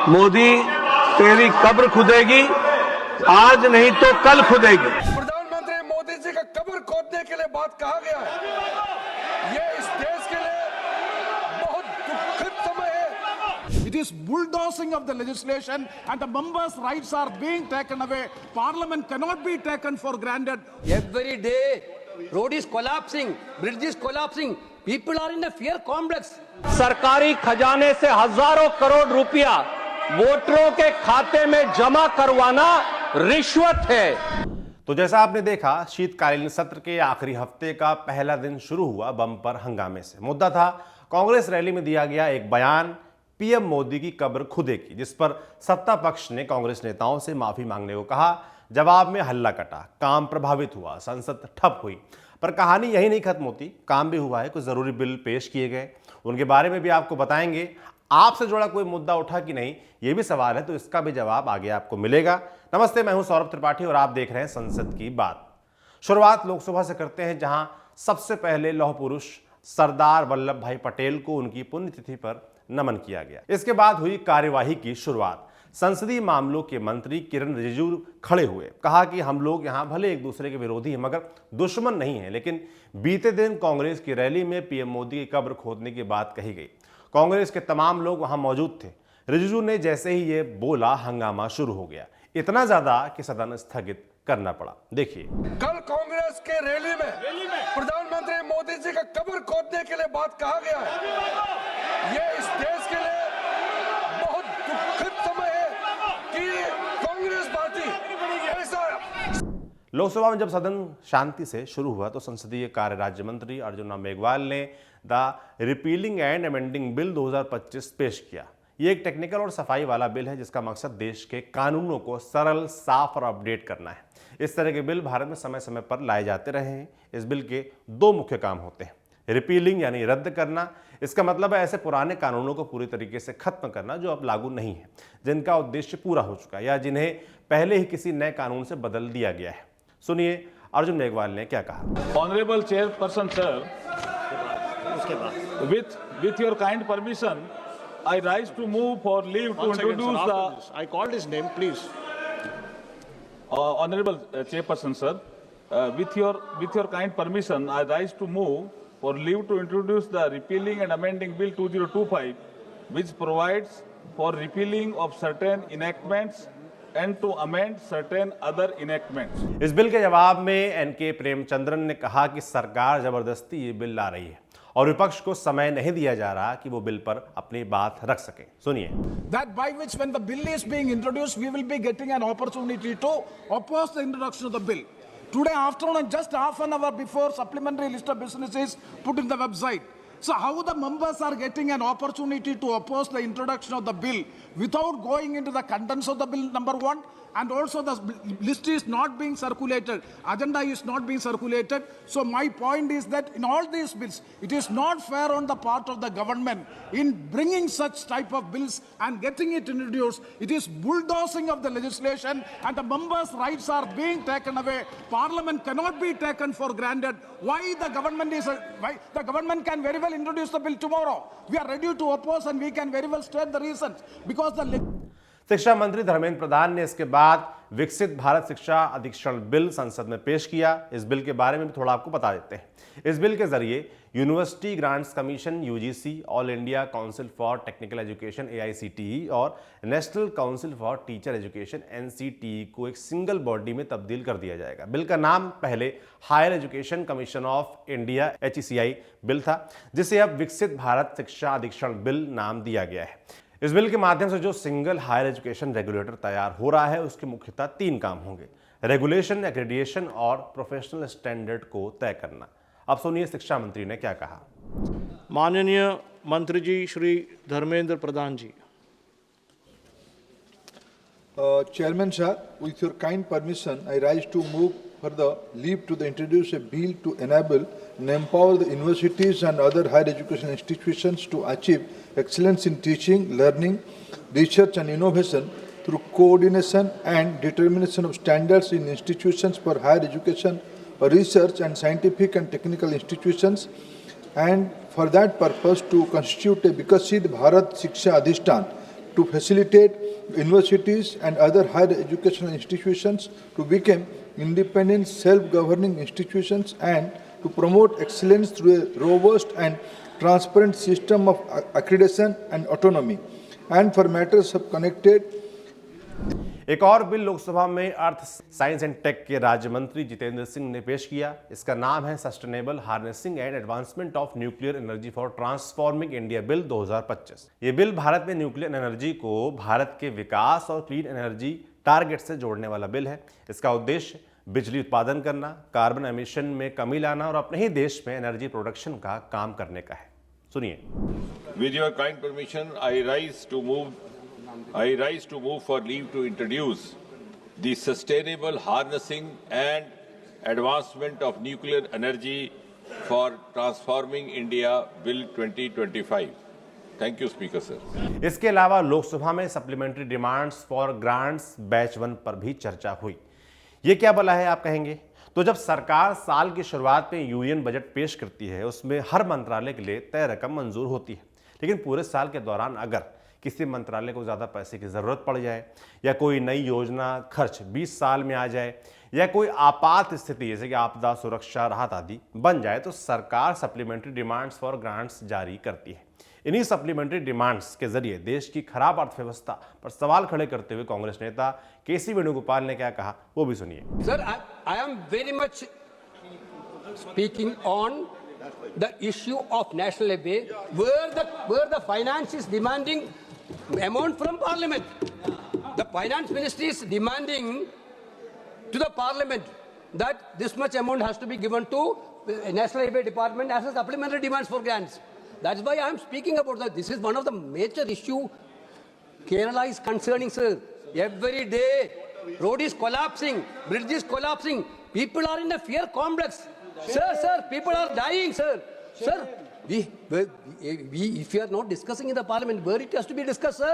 मोदी तेरी कब्र खुदेगी, आज नहीं तो कल खुदेगी। प्रधानमंत्री मोदी जी का कब्र खोदने के लिए बात कहा गया है। ये इस देश के लिए बहुत दुखद समय है। It is bulldozing of the legislation and the members' rights are being taken away. Parliament cannot be taken for granted. Every day, road is collapsing, bridge is collapsing. People are in a fear complex. सरकारी खजाने से हजारों करोड़ रुपया वोटरों के खाते में जमा करवाना रिश्वत है। तो जैसा आपने देखा, शीतकालीन सत्र के आखिरी हफ्ते का पहला दिन शुरू हुआ बम्पर हंगामे से। मुद्दा था कांग्रेस रैली में दिया गया एक बयान, पीएम मोदी की कब्र खुदेगी, जिस पर सत्ता पक्ष ने कांग्रेस नेताओं से माफी मांगने को कहा। जवाब में हल्ला कटा, काम प्रभावित हुआ, संसद ठप हुई। पर कहानी यही नहीं खत्म होती, काम भी हुआ है। कुछ जरूरी बिल पेश किए गए, उनके बारे में भी आपको बताएंगे। आपसे जुड़ा कोई मुद्दा उठा कि नहीं, ये भी सवाल है, तो इसका भी जवाब आगे आपको मिलेगा। नमस्ते, मैं हूं सौरभ त्रिपाठी और आप देख रहे हैं संसद की बात। शुरुआत लोकसभा से करते हैं, जहां सबसे पहले लौह पुरुष सरदार वल्लभ भाई पटेल को उनकी पुण्यतिथि पर नमन किया गया। इसके बाद हुई कार्यवाही की शुरुआत। संसदीय मामलों के मंत्री किरण रिजिजू खड़े हुए, कहा कि हम लोग यहां भले एक दूसरे के विरोधी हैं मगर दुश्मन नहीं हैं। लेकिन बीते दिन कांग्रेस की रैली में पीएम मोदी की कब्र खोदने की बात कही गई। कांग्रेस के तमाम लोग वहां मौजूद थे। रिजिजू ने जैसे ही ये बोला, हंगामा शुरू हो गया, इतना ज्यादा कि सदन स्थगित करना पड़ा। देखिए, कल कांग्रेस के रैली में प्रधानमंत्री मोदी जी का कब्र खोदने के लिए बात कहा गया है। ये इस देश के लिए बहुत दुखद समय है कि कांग्रेस पार्टी ऐसा। लोकसभा में जब सदन शांति से शुरू हुआ तो संसदीय कार्य राज्य मंत्री अर्जुन राम मेघवाल ने the repealing and amending bill 2025 पेश किया। ये एक टेक्निकल और सफाई वाला बिल है, जिसका मकसद देश के कानूनों को सरल, साफ और अपडेट करना है। इस तरह के बिल भारत में समय समय पर लाए जाते रहे हैं। इस बिल के दो मुख्य काम होते हैं। रिपीलिंग यानी रद्द करना, इसका मतलब है ऐसे पुराने कानूनों को पूरी तरीके से खत्म करना जो अब लागू नहीं है, जिनका उद्देश्य पूरा हो चुका है या जिन्हें पहले ही किसी नए कानून से बदल दिया गया है। सुनिए अर्जुन मेघवाल ने क्या कहा। Honourable chairperson sir, with your kind permission, I rise to move for leave to introduce the. I called his name, please. Honorable Chairperson, sir, with your kind permission, I rise to move for leave to introduce the repealing and amending Bill 2025, which provides for repealing of certain enactments and to amend certain other enactments. इस bill के जवाब में N K Premachandran ने कहा कि सरकार जबरदस्ती ये बिल ला रही है और विपक्ष को समय नहीं दिया जा रहा कि वो बिल पर अपनी बात रख सके। सुनिए। That by which when the bill is being introduced, we will be getting an opportunity to oppose the introduction of the bill. Today afternoon, just half an hour before, supplementary list of businesses put in the website. So how the members are getting an opportunity to oppose the introduction of the bill without going into the contents of the bill, number one, and also the list is not being circulated, agenda is not being circulated. So my point is that in all these bills, it is not fair on the part of the government in bringing such type of bills and getting it introduced. It is bulldozing of the legislation and the members' rights are being taken away. Parliament cannot be taken for granted. Why the government can very well introduce the bill tomorrow. We are ready to oppose and we can very well state the reasons because the शिक्षा मंत्री धर्मेंद्र प्रधान ने इसके बाद विकसित भारत शिक्षा अधिक्षण bill संसद में पेश किया। इस बिल के बारे में भी थोड़ा आपको बता देते हैं। इस बिल के जरिए university grants commission UGC, all India council for technical education AICTE और national council for teacher education NCTE को एक सिंगल बॉडी में तब्दील कर दिया जाएगा। बिल का नाम पहले higher education commission of India HECI bill था, जिसे अब विकसित भारत शिक्षा अधिक्षण बिल नाम दिया गया है। इस बिल के माध्यम से जो सिंगल हायर एजुकेशन रेगुलेटर तैयार हो रहा है, उसके मुख्यतः 3 काम होंगे: रेगुलेशन, एक्रेडिटेशन और प्रोफेशनल स्टैंडर्ड को तय करना। अब सुनिए शिक्षा मंत्री ने क्या कहा। माननीय मंत्री जी श्री धर्मेंद्र प्रधान जी। Chairman sir, with your kind permission, I rise to move for the leave to introduce a bill to enable and empower the universities and other higher education institutions to achieve excellence in teaching, learning, research and innovation through coordination and determination of standards in institutions for higher education, research and scientific and technical institutions, and for that purpose to constitute a Vikasit Bharat Shiksha Adhishtan to facilitate universities and other higher educational institutions to become independent, self-governing institutions and to promote excellence through a robust and transparent system of accreditation and autonomy. And for matters of connected, एक और bill Lok Sabha में अर्थ, science and take के राज्य मंत्री जितेंद्र सिंह ने पेश किया। इसका नाम है sustainable harnessing and advancement of nuclear energy for transforming India bill 2025। ये बिल भारत में न्यूक्लियर एनर्जी को भारत के विकास और क्लीन एनर्जी टारगेट से जोड़ने वाला बिल है। इसका उद्देश्य बिजली उत्पादन करना, कार्बन एमिशन में कमी लाना और अपने ही देश में एनर्जी प्रोडक्शन का काम करने का है। सुनिए। With your kind permission, I rise to move for leave to introduce the Sustainable Harnessing and Advancement of Nuclear Energy for Transforming India Bill 2025. Thank you, Speaker sir. इसके अलावा लोकसभा में supplementary demands for grants batch 1 पर भी चर्चा हुई। ये क्या बला है आप कहेंगे? तो जब सरकार साल की शुरुआत में यूनियन बजट पेश करती है, उसमें हर मंत्रालय के लिए तय रकम मंजूर होती है, लेकिन पूरे साल के दौरान अगर किसी मंत्रालय को ज़्यादा पैसे की ज़रूरत पड़ जाए या कोई नई योजना खर्च 20 साल में आ जाए या कोई आपात स्थिति जैसे कि आपदा, सुरक्षा, राहत आदि बन जाए तो सरकार सप्लीमेंट्री डिमांड्स फॉर ग्रांट्स जारी करती है। इन्हीं सप्लीमेंट्री डिमांड्स के जरिए देश की खराब अर्थव्यवस्था पर सवाल खड़े करते हुए कांग्रेस नेता केसी वेणुगोपाल ने क्या कहा, वो भी सुनिए। Sir, I am very much speaking on the issue of national levy where the finance is demanding amount from parliament. The finance ministry is demanding to the parliament that this much amount has to be given to national levy department as a supplementary demands for grants. That's why I am speaking about that. This is one of the major issue Kerala is concerning, sir. Every day road is collapsing, bridge is collapsing, people are in a fear complex. Sir, people are dying, sir. Sir, if you are not discussing in the parliament, where it has to be discussed, sir?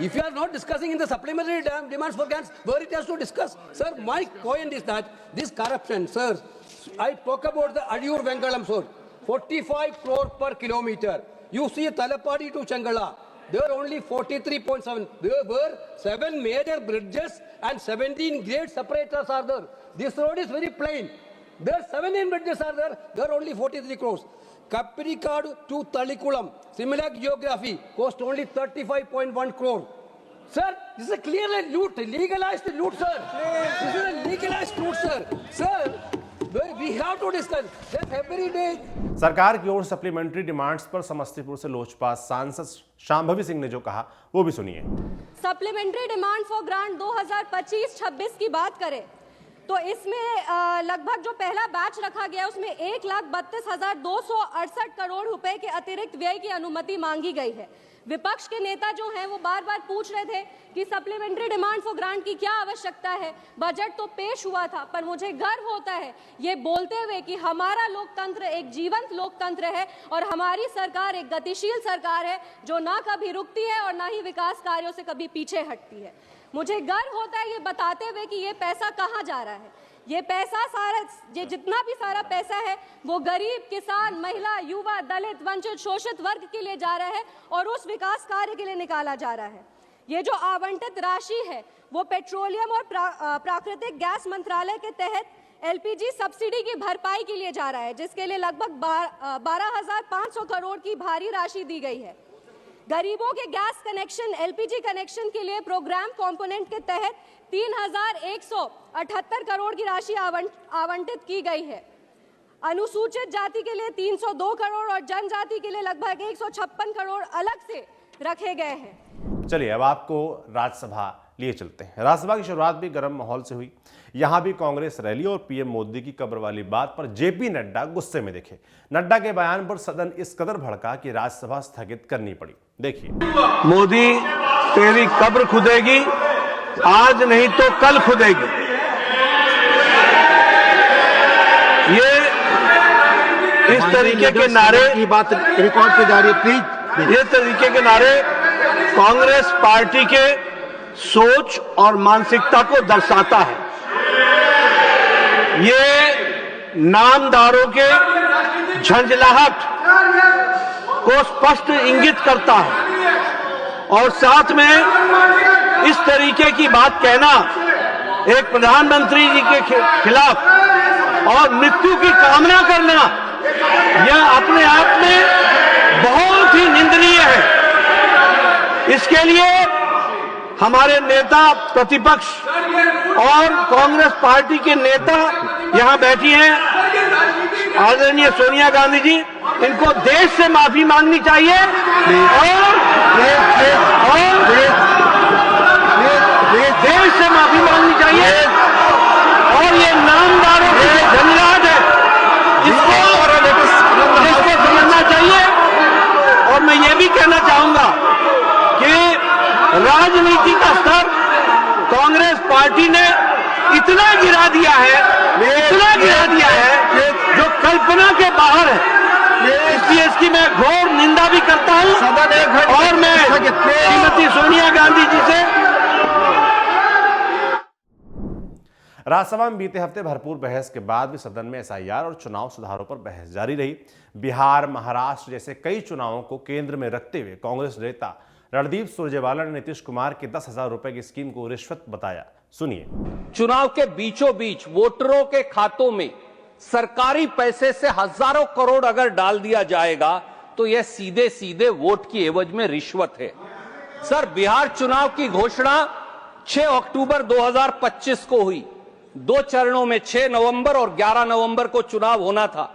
If you are not discussing in the supplementary demands for grants, where it has to discuss? Sir, my point is that this corruption, sir, I talk about the Adiyur Vengalam, sir, 45 crore per kilometer. You see Talapadi to Changala, there are only 43.7. There were 7 major bridges and 17 grade separators are there. This road is very plain. There are 17 bridges are there. There are only 43 crores. Kappirikadu to Talikulam, similar geography, cost only 35.1 crore. Sir, this is a clearly loot, legalized loot, sir. This is a legalized loot, sir. Sir, we have to discuss that every day. सरकार की ओर supplementary demands पर समस्तीपुर से लोजपा सांसद शांभवी सिंह ने जो कहा, वो भी सुनिए। सप्लीमेंट्री डिमांड फॉर ग्रांट 2025-26 की बात करें तो इसमें लगभग जो पहला बैच रखा गया उसमें 1,32,268 करोड़ रुपए के अतिरिक्त व्यय की अनुमति मांगी गई है। विपक्ष के नेता जो हैं वो बार बार पूछ रहे थे कि सप्लीमेंट्री डिमांड फॉर ग्रांट की क्या आवश्यकता है, बजट तो पेश हुआ था, पर मुझे गर्व होता है ये बोलते हुए कि हमारा लोकतंत्र एक जीवंत लोकतंत्र है और हमारी सरकार एक गतिशील सरकार है जो ना कभी रुकती है और ना ही विकास कार्यों से कभी पीछे हटती है। मुझे गर्व होता है ये बताते हुए कि ये पैसा कहाँ जा रहा है। ये पैसा सारा, ये जितना भी सारा पैसा है वो गरीब, किसान, महिला, युवा, दलित, वंचित, शोषित वर्ग के लिए जा रहा है और उस विकास कार्य के लिए निकाला जा रहा है। ये जो आवंटित राशि है वो पेट्रोलियम और प्राकृतिक गैस मंत्रालय के तहत एलपीजी सब्सिडी की भरपाई के लिए जा रहा है, जिसके लिए लगभग 12,500 करोड़ की भारी राशि दी गई है। गरीबों के गैस कनेक्शन, एलपीजी कनेक्शन के लिए प्रोग्राम कंपोनेंट के तहत 3,178 करोड़ की राशि आवंटित की गई है। अनुसूचित जाति के लिए 302 करोड़ और जनजाति के लिए लगभग 156 करोड़ अलग से रखे गए हैं। चलिए अब आपको राज्यसभा लिए चलते हैं। राज्यसभा की शुरुआत भी गर्म माहौल से हुई। यहां भी कांग्रेस रैली और पीएम मोदी की कब्र वाली बात पर जेपी नड्डा गुस्से में दिखे। नड्डा के बयान पर सदन इस कदर भड़का कि राज्यसभा स्थगित करनी पड़ी। देखिए। मोदी, तेरी कब्र खुदेगी, आज नहीं तो कल खुदेगी। ये इस तरीके के नारे की बात रिकॉर्ड पे जा रही है, प्लीज। ये तरीके के नारे कांग्रेस पार्टी के सोच और मानसिकता को दर्शाता है। ये नामदारों के झंझलाहट को स्पष्ट इंगित करता है। और साथ में इस तरीके की बात कहना एक प्रधानमंत्री जी के खिलाफ और मृत्यु की कामना करना, यह अपने आप में बहुत ही निंदनीय है। इसके लिए हमारे नेता प्रतिपक्ष और कांग्रेस पार्टी के नेता यहां बैठी हैं, आदरणीय सोनिया गांधी जी, इनको देश से माफी मांगनी चाहिए और देश से माफी मांगनी चाहिए। और ये नामदारों की झंझाट है, इसको समझना चाहिए। और मैं ये भी कहना चाहूंगा कि राजनीति का स्तर कांग्रेस पार्टी ने इतना गिरा दिया है, जो कल्पना के बाहर है। इसलिए इसकी मैं घोर निंदा भी करता हूं और मैं श्रीमती सोनिया गांधी जी से राज्यसभा में बीते हफ्ते भरपूर बहस के बाद भी सदन में एसआईआर और चुनाव सुधारों पर बहस जारी रही। बिहार, महाराष्ट्र जैसे कई चुनावों को केंद्र में रखते हुए कांग्रेस नेता रणदीप सुरजेवाला ने नीतीश कुमार की 10,000 रुपए की स्कीम को रिश्वत बताया। सुनिए। चुनाव के बीचों बीच वोटरों के खातों में सरकारी पैसे से हजारों करोड़ अगर डाल दिया जाएगा तो यह सीधे सीधे वोट की एवज में रिश्वत है। सर, बिहार चुनाव की घोषणा 6 अक्टूबर 2025 को हुई। 2 चरणों में 6 नवंबर और 11 नवंबर को चुनाव होना था।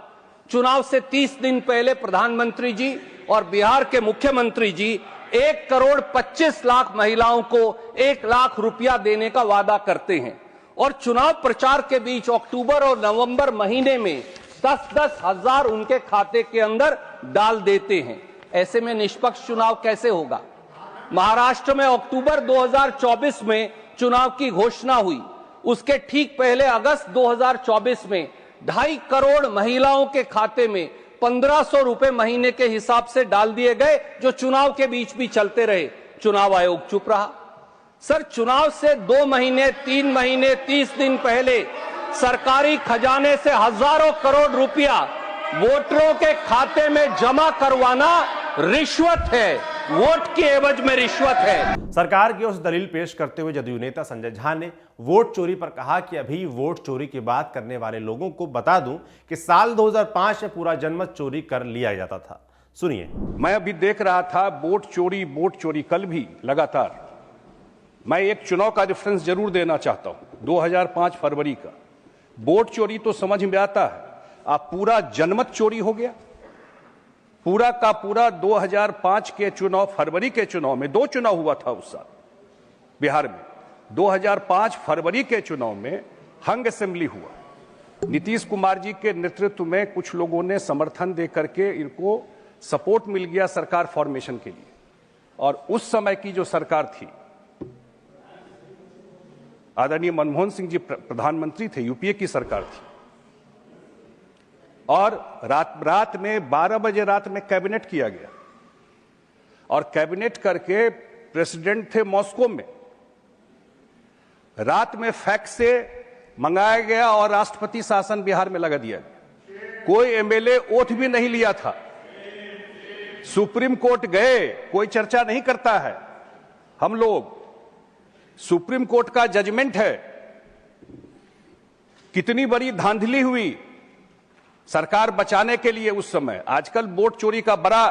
चुनाव से 30 दिन पहले प्रधानमंत्री जी और बिहार के मुख्यमंत्री जी 1,25,00,000 महिलाओं को 1 लाख रुपया देने का वादा करते हैं और चुनाव प्रचार के बीच अक्टूबर और नवंबर महीने में 10-10 हजार उनके खाते के अंदर डाल देते हैं। ऐसे में निष्पक्ष चुनाव कैसे होगा? महाराष्ट्र में अक्टूबर 2024 में चुनाव की घोषणा हुई। उसके ठीक पहले अगस्त 2024 में 2.5 करोड़ महिलाओं के खाते में 1,500 रुपए महीने के हिसाब से डाल दिए गए, जो चुनाव के बीच भी चलते रहे। चुनाव आयोग चुप रहा। सर, चुनाव से 2 महीने, 3 महीने, 30 दिन पहले सरकारी खजाने से हजारों करोड़ रुपया वोटरों के खाते में जमा करवाना रिश्वत है। वोट की एवज में रिश्वत है। सरकार की ओर से दलील पेश करते हुए जदयू नेता संजय झा ने वोट चोरी पर कहा कि अभी वोट चोरी की बात करने वाले लोगों को बता दूं कि साल 2005 में पूरा जनमत चोरी कर लिया जाता था। सुनिए। मैं अभी देख रहा था वोट चोरी कल भी लगातार। मैं एक चुनाव का रेफरेंस जरूर देना चाहता हूं, 2005 फरवरी का। वोट चोरी तो समझ में आता है, आप पूरा जनमत चोरी हो गया। पूरा का पूरा 2005 के चुनाव, फरवरी के चुनाव में 2 चुनाव हुआ था उस साल बिहार में। 2005 फरवरी के चुनाव में हंग असेंबली हुआ। नीतीश कुमार जी के नेतृत्व में कुछ लोगों ने समर्थन दे करके इनको सपोर्ट मिल गया सरकार फॉर्मेशन के लिए। और उस समय की जो सरकार थी, आदरणीय मनमोहन सिंह जी प्रधानमंत्री थे, यूपीए की सरकार थी। और रात में 12 बजे रात में कैबिनेट किया गया और कैबिनेट करके प्रेसिडेंट थे मॉस्को में। रात में फैक्स से मंगाया गया और राष्ट्रपति शासन बिहार में लगा दिया गया। कोई एमएलए ओथ भी नहीं लिया था। सुप्रीम कोर्ट गए, कोई चर्चा नहीं करता है। हम लोग, सुप्रीम कोर्ट का जजमेंट है। कितनी बड़ी धांधली हुई सरकार बचाने के लिए उस समय। आजकल वोट चोरी का बड़ा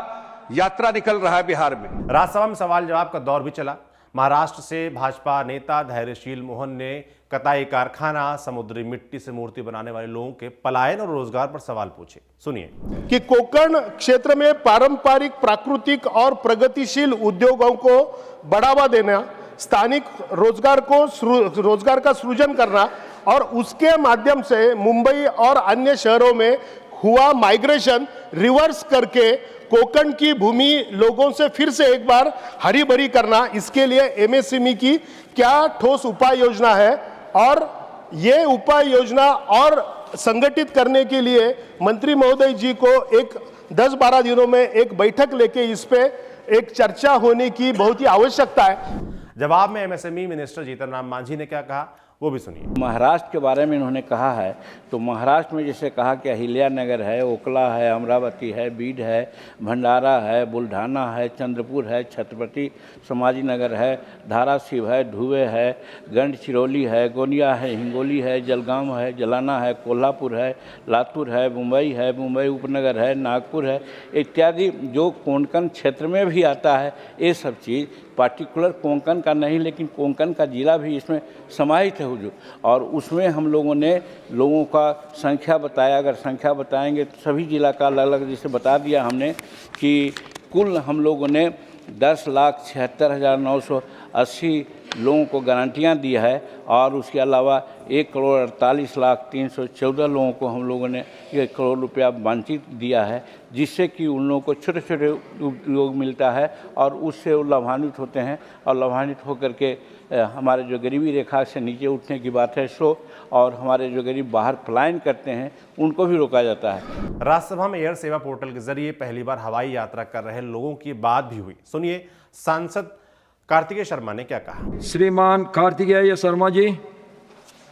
यात्रा निकल रहा है बिहार में। राज्यसभा में सवाल जवाब का दौर भी चला। महाराष्ट्र से भाजपा नेता धैर्यशील मोहन ने कताई कारखाना, समुद्री मिट्टी से मूर्ति बनाने वाले लोगों के पलायन और रोजगार पर सवाल पूछे। सुनिए। कि कोकण क्षेत्र में पारंपरिक, प्राकृतिक और प्रगतिशील उद्योगों को बढ़ावा देना, स्थानिक रोजगार का सृजन करना और उसके माध्यम से मुंबई और अन्य शहरों में हुआ माइग्रेशन रिवर्स करके कोकण की भूमि लोगों से फिर से एक बार हरी भरी करना, इसके लिए एमएसएमई की क्या ठोस उपाय योजना है और ये उपाय योजना और संगठित करने के लिए मंत्री महोदय जी को एक 10-12 दिनों में एक बैठक लेके इस पे एक चर्चा होने की बहुत ही आवश्यकता है। जवाब में एमएसएमई मिनिस्टर जीतन राम मांझी ने क्या कहा, वो भी सुनिए। महाराष्ट्र के बारे में इन्होंने कहा है, तो महाराष्ट्र में जैसे कहा कि अहिल्या नगर है, ओखला है, अमरावती है, बीड है, भंडारा है, बुल्ढाना है, चंद्रपुर है, छत्रपति संभाजी नगर है, धाराशिव है, धुवे है, गढ़चिरौली है, गोंदिया है, हिंगोली है, जलगांव है, जलाना है, कोल्हापुर है, लातूर है, मुंबई उपनगर है, नागपुर है इत्यादि। जो कोंकण क्षेत्र में भी आता है ये सब चीज़, पार्टिकुलर कोंकण का नहीं लेकिन कोंकण का जिला भी इसमें समाहित है हुजूर। और उसमें हम लोगों ने लोगों का संख्या बताया, अगर संख्या बताएंगे तो सभी जिला का अलग अलग जैसे बता दिया हमने कि कुल हम लोगों ने 10,76,980 लोगों को गारंटियां दी है और उसके अलावा 1,48,314 लोगों को हम लोगों ने 1 करोड़ रुपया वांछित दिया है, जिससे कि उन लोगों को छोटे छोटे उपयोग मिलता है और उससे वो लाभान्वित होते हैं। और लाभान्वित होकर के हमारे जो गरीबी रेखा से नीचे उठने की बात है सो, और हमारे जो गरीब बाहर पलायन करते हैं उनको भी रोका जाता है। राज्यसभा में एयर सेवा पोर्टल के जरिए पहली बार हवाई यात्रा कर रहे लोगों की बात भी हुई। सुनिए सांसद कार्तिकेय शर्मा ने क्या कहा। श्रीमान कार्तिकेय शर्मा जी।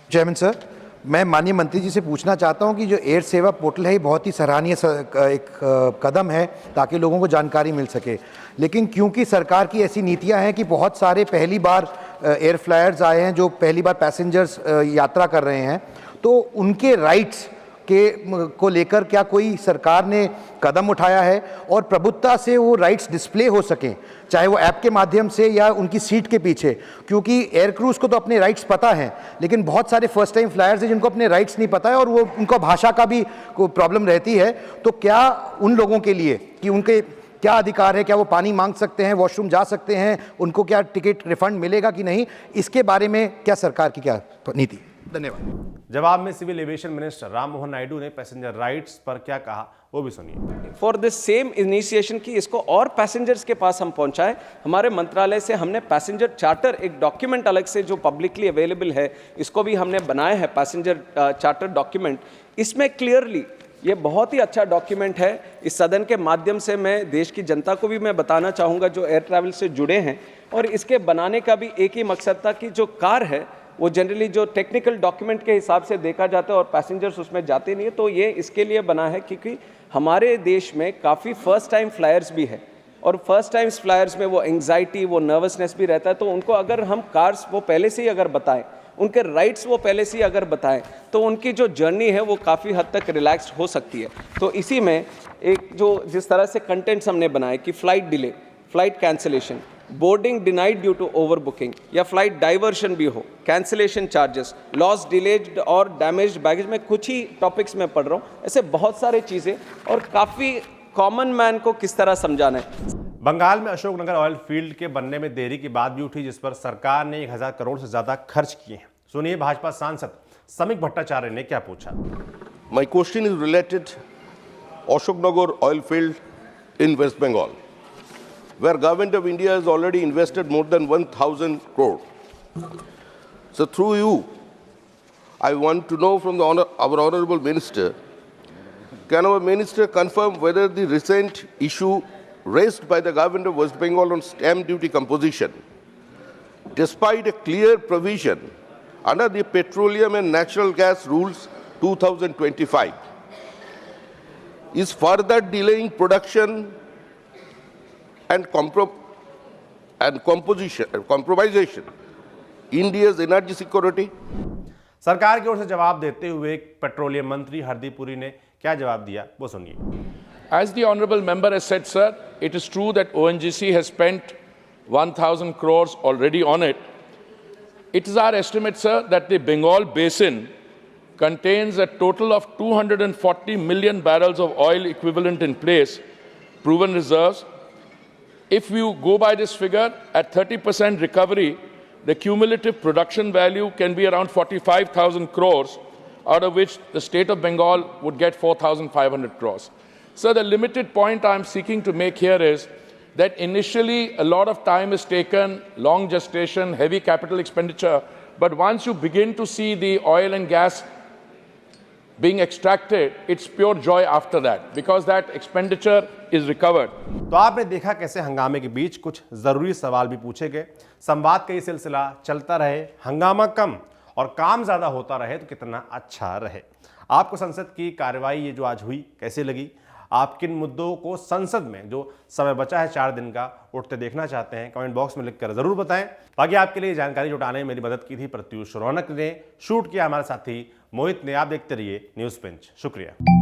चेयरमैन सर, मैं माननीय मंत्री जी से पूछना चाहता हूं कि जो एयर सेवा पोर्टल है ये बहुत ही सराहनीय एक कदम है ताकि लोगों को जानकारी मिल सके, लेकिन क्योंकि सरकार की ऐसी नीतियां हैं कि बहुत सारे पहली बार एयर फ्लायर्स आए हैं जो पहली बार पैसेंजर्स यात्रा कर रहे हैं, तो उनके राइट्स को लेकर क्या कोई सरकार ने कदम उठाया है और प्रभुत्ता से वो राइट्स डिस्प्ले हो सकें, चाहे वो ऐप के माध्यम से या उनकी सीट के पीछे, क्योंकि एयर क्रूज को तो अपने राइट्स पता हैं लेकिन बहुत सारे फर्स्ट टाइम फ्लायर्स हैं जिनको अपने राइट्स नहीं पता है और वो उनको भाषा का भी प्रॉब्लम रहती है। तो क्या उन लोगों के लिए कि उनके क्या अधिकार है, क्या वो पानी मांग सकते हैं, वॉशरूम जा सकते हैं, उनको क्या टिकट रिफंड मिलेगा कि नहीं, इसके बारे में क्या सरकार की क्या नीति? धन्यवाद। जवाब में civil aviation minister Rammohan Naidu ने पैसेंजर राइट्स पर क्या कहा वो भी सुनिए। फॉर दिस सेम इनिशिएशन की इसको और पैसेंजर्स के पास हम पहुंचाएं, हमारे मंत्रालय से हमने पैसेंजर चार्टर एक डॉक्यूमेंट अलग से जो पब्लिकली अवेलेबल है इसको भी हमने बनाया है, पैसेंजर चार्टर डॉक्यूमेंट। इसमें क्लियरली ये बहुत ही अच्छा डॉक्यूमेंट है। इस सदन के माध्यम से मैं देश की जनता को भी मैं बताना चाहूँगा जो एयर ट्रैवल से जुड़े हैं, और इसके बनाने का भी एक ही मकसद था कि जो कार है वो जनरली जो टेक्निकल डॉक्यूमेंट के हिसाब से देखा जाता है और पैसेंजर्स उसमें जाते नहीं है, तो ये इसके लिए बना है क्योंकि हमारे देश में काफ़ी फर्स्ट टाइम फ्लायर्स भी है और फर्स्ट टाइम फ्लायर्स में वो एंग्जाइटी, वो नर्वसनेस भी रहता है। तो उनको अगर हम कार्स वो पहले से ही अगर बताएं, उनके राइट्स वो पहले से ही अगर बताएं, तो उनकी जो जर्नी है वो काफ़ी हद तक रिलैक्स्ड हो सकती है। तो इसी में एक जो जिस तरह से कंटेंट्स हमने बनाए कि flight delay, flight cancellation, boarding denied due to overbooking या फ्लाइट डाइवर्शन भी हो, कैंसिलेशन चार्जेस, लॉस, डिलेड और डैमेज्ड बैगेज, में कुछ ही टॉपिक्स में पढ़ रहा हूँ, ऐसे बहुत सारे चीज़ें और काफ़ी कॉमन मैन को किस तरह समझाना है। बंगाल में अशोकनगर ऑयल फील्ड के बनने में देरी की बात भी उठी, जिस पर सरकार ने 1000 करोड़ से ज्यादा खर्च किए हैं। सुनिए भाजपा सांसद समीक भट्टाचार्य ने क्या पूछा। My question is related Ashoknagar oil field in West Bengal, where government of India has already invested more than 1,000 crore. So through you, I want to know from our honorable minister, can our minister confirm whether the recent issue raised by the government of West Bengal on stamp duty composition, despite a clear provision under the Petroleum and Natural Gas Rules 2025, is further delaying production and compromisation India's energy security? सरकार की ओर से जवाब देते हुए petroleum मंत्री हरदीप पुरी ने क्या जवाब दिया वो सुनिए। As the honourable member has said, sir, it is true that ONGC has spent 1,000 crores already on it. It is our estimate, sir, that the Bengal Basin contains a total of 240 million barrels of oil equivalent in place, proven reserves. If you go by this figure, at 30% recovery, the cumulative production value can be around 45,000 crores, out of which the state of Bengal would get 4,500 crores. So the limited point I'm seeking to make here is that initially a lot of time is taken, long gestation, heavy capital expenditure, but once you begin to see the oil and gas being extracted, it's pure joy after that, because that expenditure is recovered. तो आपने देखा कैसे हंगामे के बीच कुछ जरूरी सवाल भी पूछे गए। संवाद का ये सिलसिला चलता रहे, हंगामा कम और काम ज़्यादा होता रहे तो कितना अच्छा रहे। आपको संसद की कार्रवाई ये जो आज हुई कैसे लगी? आप किन मुद्दों को संसद में जो समय बचा है 4 दिन का उठते देखना चाहते हैं? कमेंट बॉक्स में लिखकर जरूर बताएं। बाकी आपके लिए जानकारी जुटाने में मेरी मदद की थी प्रत्युष रौनक ने, शूट किया हमारे साथी मोहित ने। आप देखते रहिए न्यूज़ पिंच। शुक्रिया।